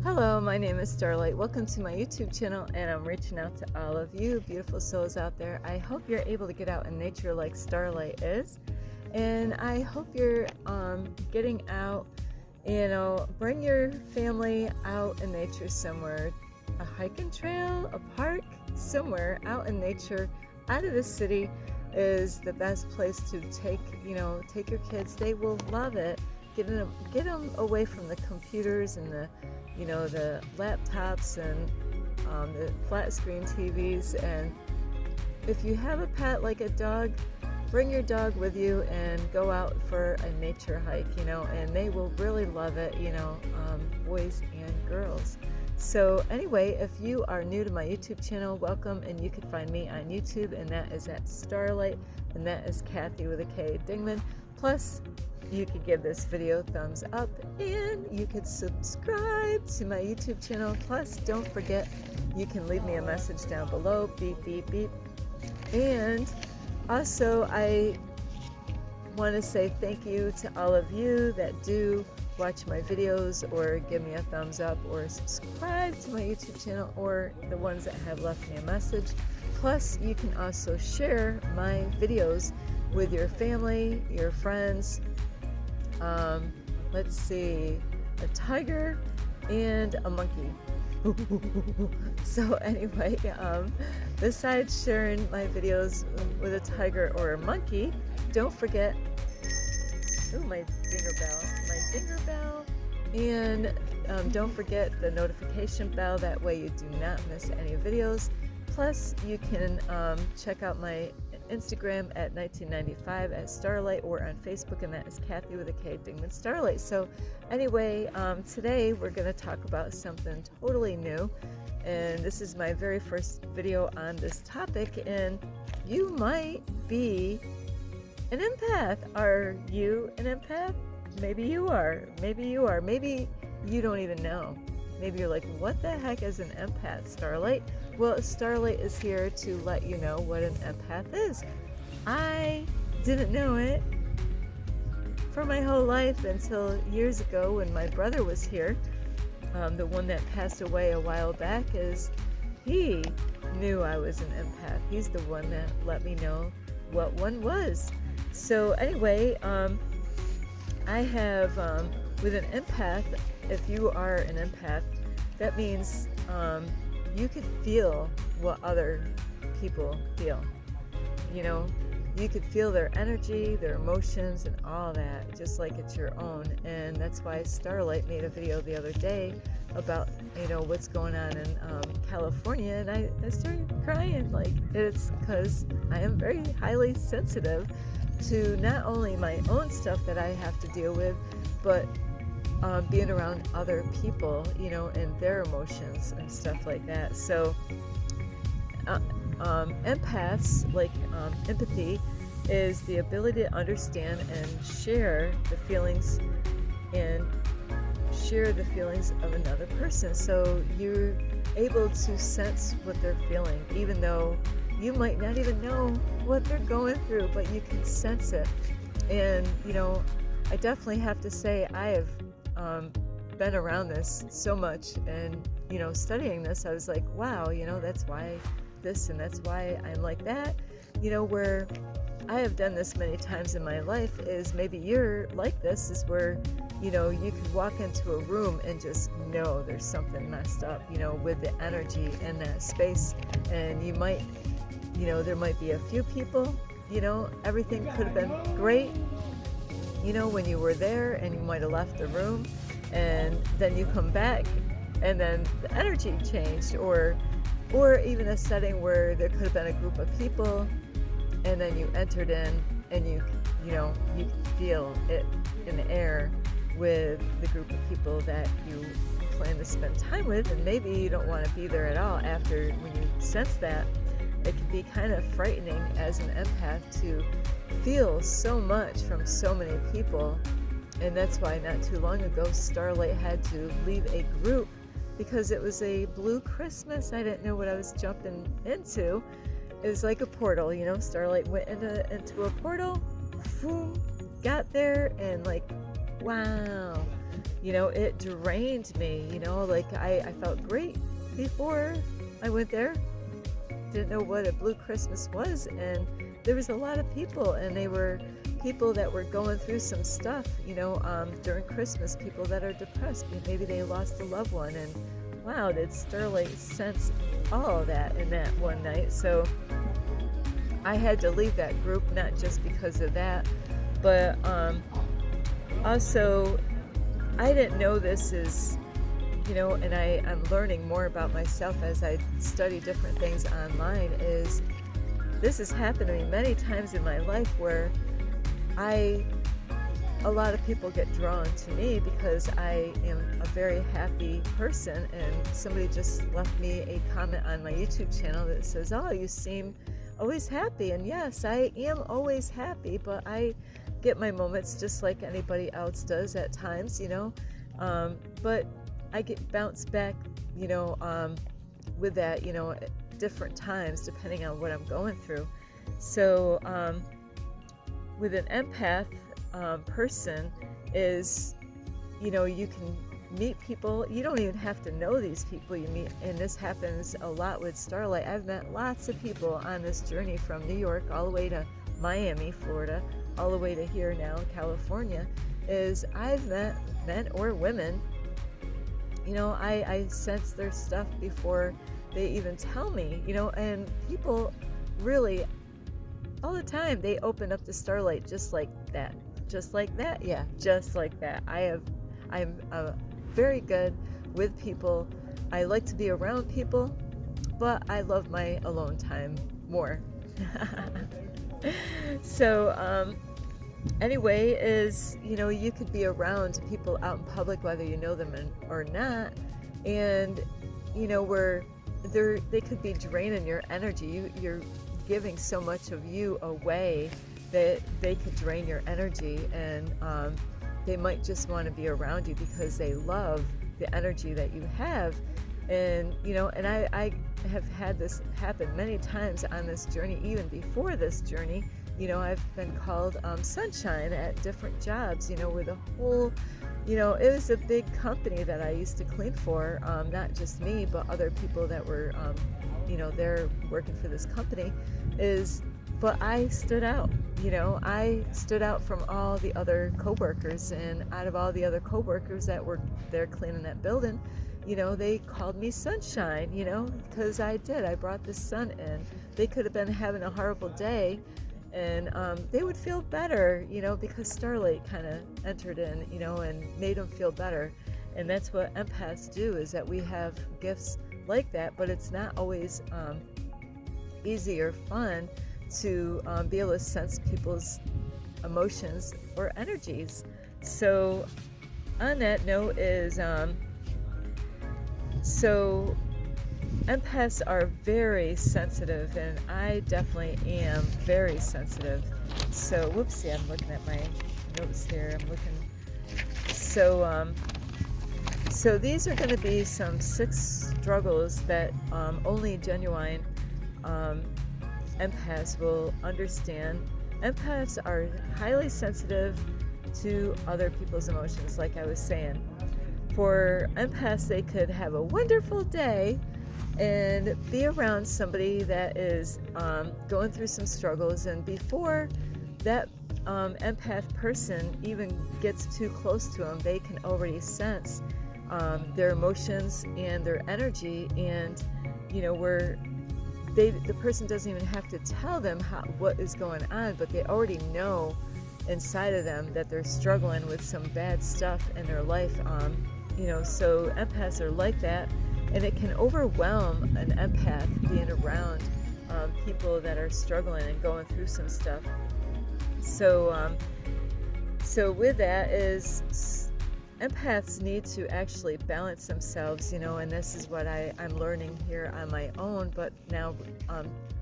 Hello, my name is Starlight. Welcome to my YouTube channel, and I'm reaching out to all of you beautiful souls out there. I hope you're able to get out in nature like Starlight is, and I hope you're getting out. Bring your family out in nature somewhere, a hiking trail, a park, somewhere out in nature. Out of the city is the best place to take your kids. They will love it. Get them away from the computers and the laptops and the flat screen TVs. And if you have a pet like a dog, bring your dog with you and go out for a nature hike, and they will really love it, boys and girls. So anyway, if you are new to my YouTube channel, welcome, and you can find me on YouTube, and that is at Starlight, and that is Kathy with a K Dingman. Plus, you could give this video a thumbs up, and you could subscribe to my YouTube channel. Plus, don't forget, you can leave me a message down below, beep, beep, beep. And also, I want to say thank you to all of you that do watch my videos or give me a thumbs up or subscribe to my YouTube channel, or the ones that have left me a message. Plus, you can also share my videos with your family, your friends. Let's see, a tiger and a monkey. So anyway, besides sharing my videos with a tiger or a monkey, don't forget, my dinger bell, and don't forget the notification bell. That way you do not miss any videos. Plus, you can check out my Instagram at 1995 at Starlight, or on Facebook, and that is Kathy with a K Dingman Starlight. So anyway, today we're going to talk about something totally new, and this is my very first video on this topic, and you might be an empath. Are you an empath? Maybe you are. Maybe you don't even know. Maybe you're like, what the heck is an empath, Starlight? Well, Starlight is here to let you know what an empath is. I didn't know it for my whole life until years ago when my brother was here. The one that passed away a while back, he knew I was an empath. He's the one that let me know what one was. So anyway, I have, with an empath, if you are an empath, that means you could feel what other people feel. You could feel their energy, their emotions, and all that, just like it's your own. And that's why Starlight made a video the other day about, what's going on in California. And I started crying. Like, it's because I am very highly sensitive to not only my own stuff that I have to deal with, but being around other people, and their emotions and stuff like that. So empaths, like empathy, is the ability to understand and share the feelings of another person. So you're able to sense what they're feeling, even though you might not even know what they're going through, but you can sense it. And I definitely have to say, I have been around this so much, and studying this, I was like, wow, that's why this, and that's why I'm like that. Where I have done this many times in my life is, maybe you're like this, is where you could walk into a room and just know there's something messed up, with the energy in that space. And you might, there might be a few people, everything could have been great, when you were there, and you might have left the room, and then you come back, and then the energy changed, or even a setting where there could have been a group of people, and then you entered in, and you could feel it in the air with the group of people that you plan to spend time with, and maybe you don't want to be there at all after. When you sense that, it can be kind of frightening as an empath to feel so much from so many people. And that's why not too long ago Starlight had to leave a group, because it was a blue Christmas. I didn't know what I was jumping into. It was like a portal, Starlight went into a portal, boom, got there, and like, wow, it drained me, like I felt great before I went there. Didn't know what a blue Christmas was, and there was a lot of people, and they were people that were going through some stuff, during Christmas, people that are depressed, maybe they lost a loved one, and wow, did Starlight sense all of that in that one night. So I had to leave that group, not just because of that, but also I didn't know this is, and I'm learning more about myself as I study different things online, is this has happened to me many times in my life where a lot of people get drawn to me because I am a very happy person, and somebody just left me a comment on my YouTube channel that says, oh, you seem always happy. And yes, I am always happy, but I get my moments just like anybody else does at times, but I get bounced back, with that, at different times depending on what I'm going through. So with an empath person is, you can meet people. You don't even have to know these people you meet, and this happens a lot with Starlight. I've met lots of people on this journey from New York all the way to Miami, Florida, all the way to here now, California, is I've met men or women, I sense their stuff before they even tell me, and people really all the time, they open up to Starlight just like that. Yeah, just like that. I'm very good with people. I like to be around people, but I love my alone time more. So anyway, is, you could be around people out in public whether you know them or not, and where they could be draining your energy. You're giving so much of you away that they could drain your energy, and they might just want to be around you because they love the energy that you have. And and I have had this happen many times on this journey. Even before this journey, I've been called sunshine at different jobs, with a whole, it was a big company that I used to clean for, not just me, but other people that were, they're working for this company, but I stood out, I stood out from all the other coworkers, and out of all the other coworkers that were there cleaning that building, they called me sunshine, because I brought the sun in. They could have been having a horrible day, and they would feel better, because Starlight kind of entered in, and made them feel better. And that's what empaths do, is that we have gifts like that, but it's not always easy or fun to be able to sense people's emotions or energies. So on that note is, so empaths are very sensitive, and I definitely am very sensitive. So, whoopsie, I'm looking at my notes here. So these are going to be some 6 struggles that only genuine empaths will understand. Empaths are highly sensitive to other people's emotions, like I was saying. For empaths, they could have a wonderful day and be around somebody that is going through some struggles, and before that empath person even gets too close to them, they can already sense their emotions and their energy, and where the person doesn't even have to tell them what is going on, but they already know inside of them that they're struggling with some bad stuff in their life. So empaths are like that, and it can overwhelm an empath being around people that are struggling and going through some stuff. So with that is, empaths need to actually balance themselves, and this is what I'm learning here on my own, but now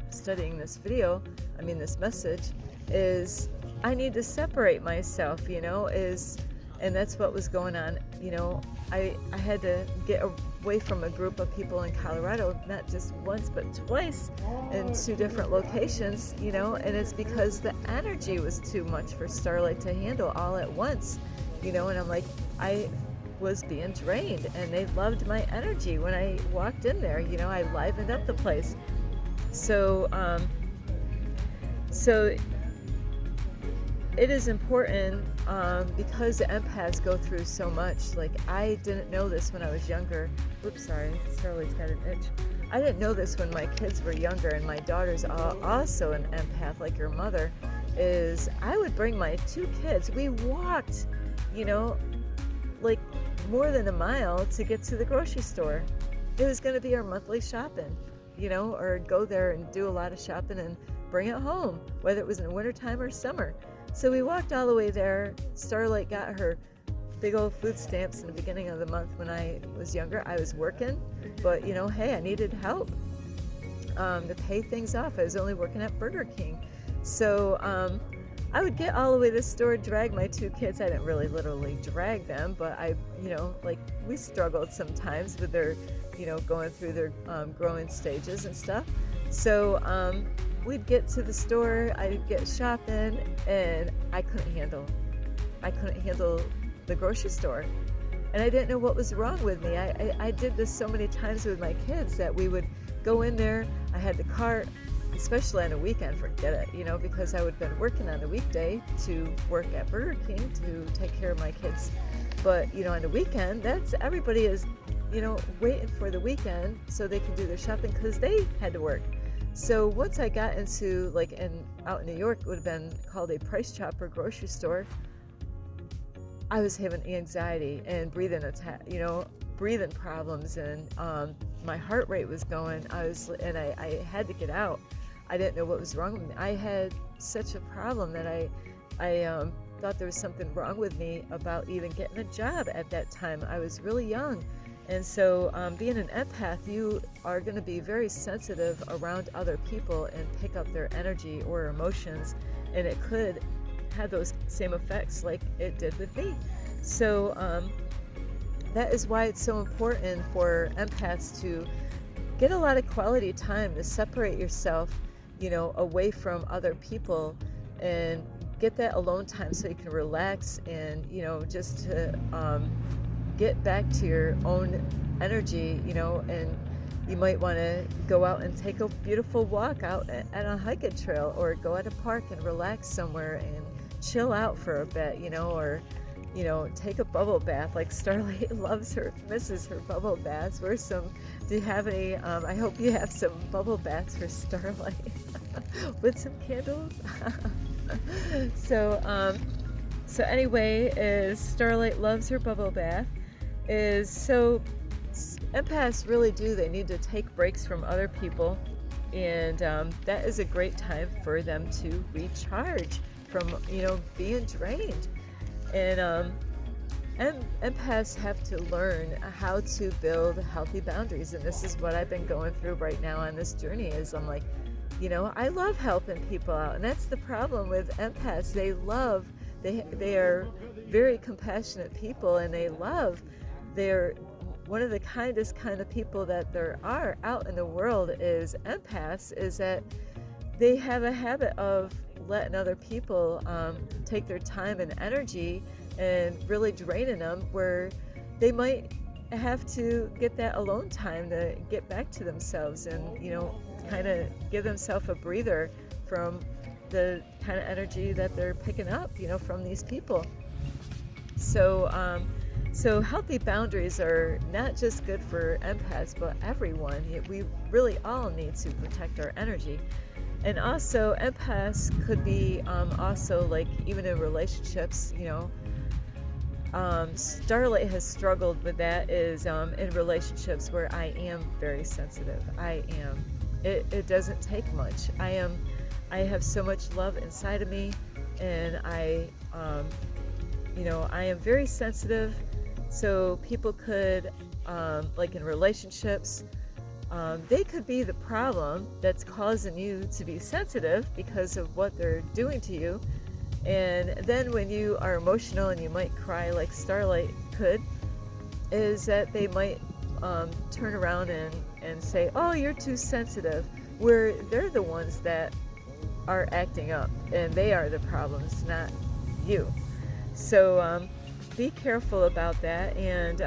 studying this this message, is I need to separate myself, and that's what was going on. I had to get away from a group of people in Colorado, not just once but twice in 2 different locations, and it's because the energy was too much for Starlight to handle all at once, and I'm like, was being drained, and they loved my energy when I walked in there. I livened up the place. So, so it is important, because the empaths go through so much. Like, I didn't know this when I was younger. Oops, sorry, Starlight's got an itch. I didn't know this when my kids were younger, and my daughter's also an empath like your mother. Is I would bring my 2 kids. We walked, like more than a mile to get to the grocery store. It was going to be our monthly shopping, or go there and do a lot of shopping and bring it home, whether it was in wintertime or summer. So we walked all the way there. Starlight got her big old food stamps in the beginning of the month. When I was younger, I was working, but hey, I needed help to pay things off. I was only working at Burger King. So I would get all the way to the store, drag my 2 kids. I didn't really literally drag them, but like we struggled sometimes with their, going through their growing stages and stuff. So we'd get to the store, I'd get shopping, and I couldn't handle the grocery store. And I didn't know what was wrong with me. I did this so many times with my kids that we would go in there. I had the cart, especially on a weekend, forget it, because I would have been working on the weekday to work at Burger King to take care of my kids. But, on the weekend, everybody is, waiting for the weekend so they can do their shopping because they had to work. So once I got into, out in New York, it would have been called a Price Chopper grocery store, I was having anxiety and breathing problems, and my heart rate was going. I had to get out. I didn't know what was wrong with me. I had such a problem that I thought there was something wrong with me about even getting a job at that time. I was really young. And so being an empath, you are going to be very sensitive around other people and pick up their energy or emotions, and it could have those same effects like it did with me. So that is why it's so important for empaths to get a lot of quality time, to separate yourself, away from other people, and get that alone time so you can relax and, just to get back to your own energy, and you might want to go out and take a beautiful walk out at a hiking trail, or go at a park and relax somewhere and chill out for a bit, or take a bubble bath. Like Starlight misses her bubble baths. Do you have any, I hope you have some bubble baths for Starlight with some candles. So anyway, is Starlight loves her bubble bath. So empaths really do, they need to take breaks from other people, and that is a great time for them to recharge from being drained. And empaths have to learn how to build healthy boundaries, and this is what I've been going through right now on this journey. Is I'm like, I love helping people out, and that's the problem with empaths. They are very compassionate people, and they're one of the kindest kind of people that there are out in the world. Is empaths, is that they have a habit of letting other people take their time and energy and really draining them, where they might have to get that alone time to get back to themselves and kind of give themselves a breather from the kind of energy that they're picking up from these people. So healthy boundaries are not just good for empaths, but everyone. We really all need to protect our energy. And also empaths could be also, like, even in relationships, Starlight has struggled with that, is in relationships where I am very sensitive. It doesn't take much. I have so much love inside of me, and I am very sensitive. So people could, like in relationships, they could be the problem that's causing you to be sensitive because of what they're doing to you. And then when you are emotional and you might cry like Starlight could, is that they might turn around and say, oh, you're too sensitive, where they're the ones that are acting up and they are the problems, not you. So be careful about that. And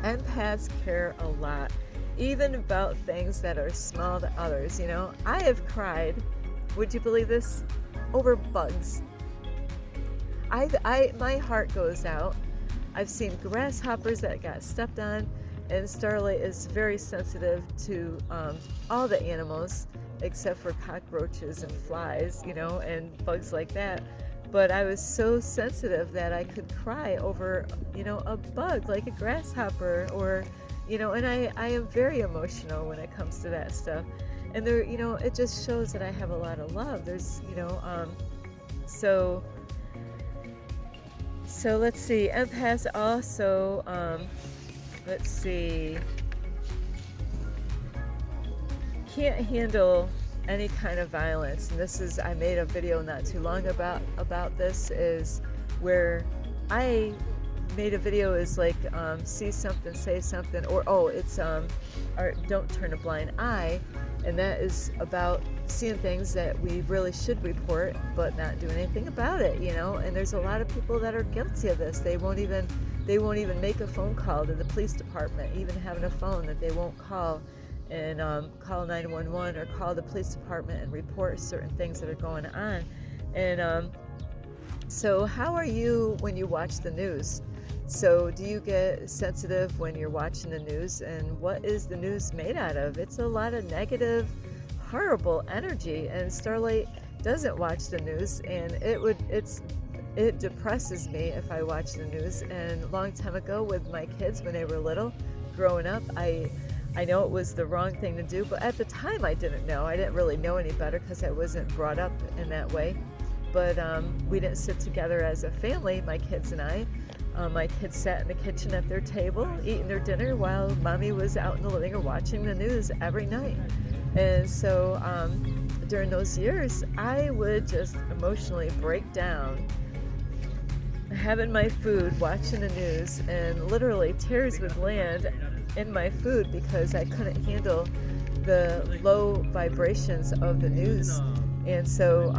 empaths care a lot, even about things that are small to others. You know, I have cried, would you believe this, over bugs. My heart goes out. I've seen grasshoppers that got stepped on, and Starlight is very sensitive to all the animals except for cockroaches and flies, you know, and bugs like that. But I was so sensitive that I could cry over, you know, a bug like a grasshopper, or, you know, and I am very emotional when it comes to that stuff. And there, you know, it just shows that I have a lot of love. There's, you know, so let's see. Empaths also, let's see, can't handle any kind of violence. And this is, I made a video not too long about this, is where I made a video is like, see something, say something, or it's or don't turn a blind eye. And that is about seeing things that we really should report but not do anything about it, you know. And there's a lot of people that are guilty of this. They won't even make a phone call to the police department, even having a phone that they won't call and call 911 or call the police department and report certain things that are going on. And so how are you when you watch the news? So do you get sensitive when you're watching the news? And what is the news made out of? It's a lot of negative, horrible energy. And Starlight doesn't watch the news, and it depresses me if I watch the news. And a long time ago with my kids when they were little, growing up, I know it was the wrong thing to do, but at the time I didn't know. I didn't really know any better because I wasn't brought up in that way. But we didn't sit together as a family, my kids and I. My kids sat in the kitchen at their table eating their dinner while mommy was out in the living room watching the news every night. And so during those years, I would just emotionally break down having my food, watching the news, and literally tears would land in my food because I couldn't handle the low vibrations of the news. And so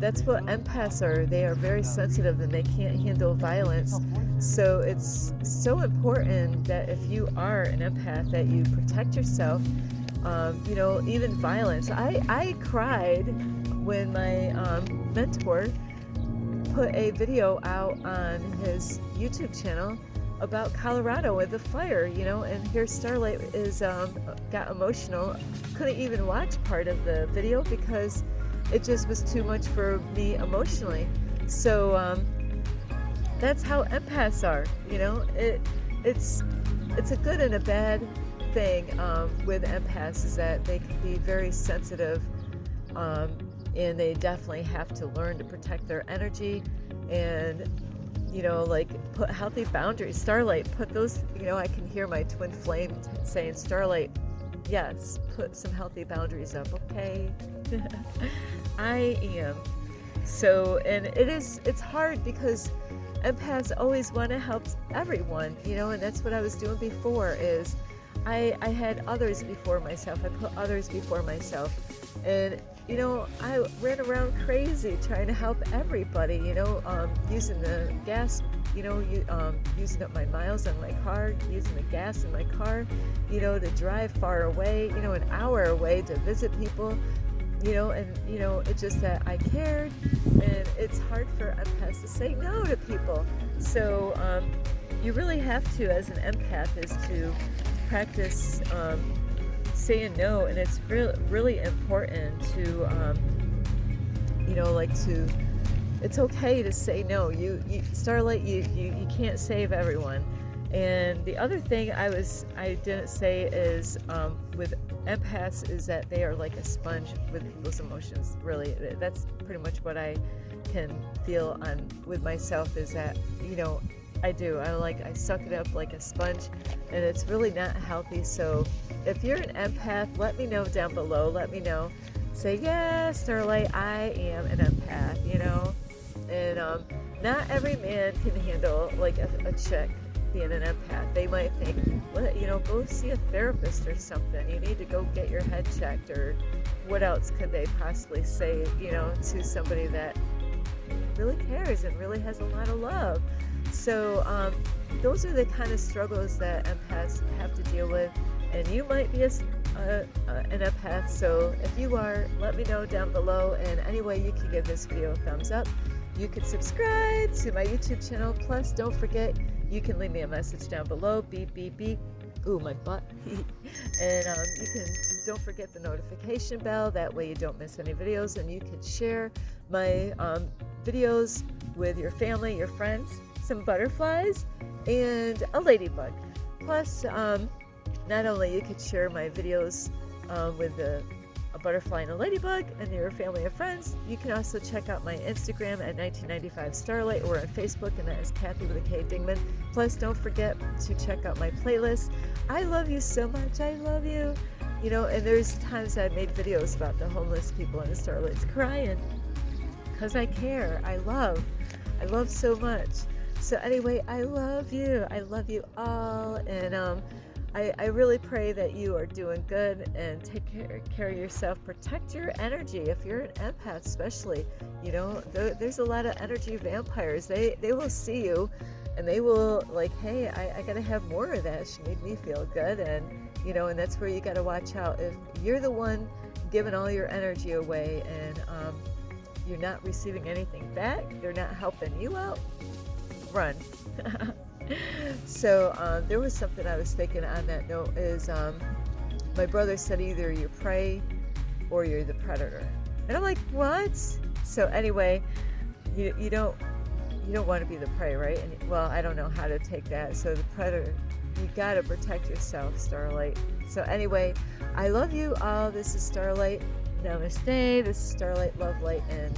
that's what empaths are. They are very sensitive and they can't handle violence. So it's so important that if you are an empath, that you protect yourself. You know, even violence. I cried when my mentor put a video out on his YouTube channel about Colorado with the fire, you know, and here Starlight is got emotional, couldn't even watch part of the video because it just was too much for me emotionally. So that's how empaths are, you know. It's a good and a bad thing with empaths, is that they can be very sensitive, and they definitely have to learn to protect their energy and, you know, like put healthy boundaries. Starlight, put those, you know, I can hear my twin flame saying, Starlight, yes, put some healthy boundaries up, okay? I am. So, and it's hard because empaths always want to help everyone, you know, and that's what I was doing before, is I had others before myself. I put others before myself. And, you know, I ran around crazy trying to help everybody, you know, using the gas, you know, using up my miles on my car, using the gas in my car, you know, to drive far away, you know, an hour away to visit people, you know, and, you know, it's just that I cared, and it's hard for empaths to say no to people. So you really have to, as an empath, is to practice saying no. And it's really important to, you know, like to, it's okay to say no. You Starlight, you can't save everyone. And the other thing I didn't say is with empaths is that they are like a sponge with people's emotions. Really, that's pretty much what I can feel on with myself, is that, you know, I suck it up like a sponge, and it's really not healthy. So if you're an empath, let me know down below. Let me know. Say, yeah, Starlight, I am an empath, you know. And not every man can handle like a chick being an empath. They might think, well, you know, go see a therapist or something. You need to go get your head checked, or what else could they possibly say, you know, to somebody that really cares and really has a lot of love. So those are the kind of struggles that empaths have to deal with, and you might be an empath. So if you are, let me know down below. And anyway, you can give this video a thumbs up. You can subscribe to my YouTube channel. Plus, don't forget, you can leave me a message down below. Beep, beep, beep. Ooh, my butt. And you can, don't forget the notification bell. That way you don't miss any videos. And you can share my videos with your family, your friends, some butterflies, and a ladybug. Plus, not only you could share my videos with a butterfly and a ladybug and your family and friends, you can also check out my Instagram at 1995 Starlight, or on Facebook, and that is Kathy with a K Dingman. Plus, don't forget to check out my playlist. I love you so much. I love you. You know, and there's times I've made videos about the homeless people and the starlights crying because I care. I love so much. So anyway, I love you. I love you all. And I really pray that you are doing good and take care of yourself. Protect your energy. If you're an empath, especially, you know, there's a lot of energy vampires. They will see you and they will like, hey, I got to have more of that. She made me feel good. And, you know, and that's where you got to watch out. If you're the one giving all your energy away and you're not receiving anything back, they're not helping you out, run. So there was something I was thinking on that note is my brother said either you're prey or you're the predator, and I'm like, what? So anyway, you don't want to be the prey, right? And well, I don't know how to take that. So the predator, you gotta protect yourself, Starlight. So anyway, I love you all. This is Starlight. Namaste. This is Starlight, Love, Light, and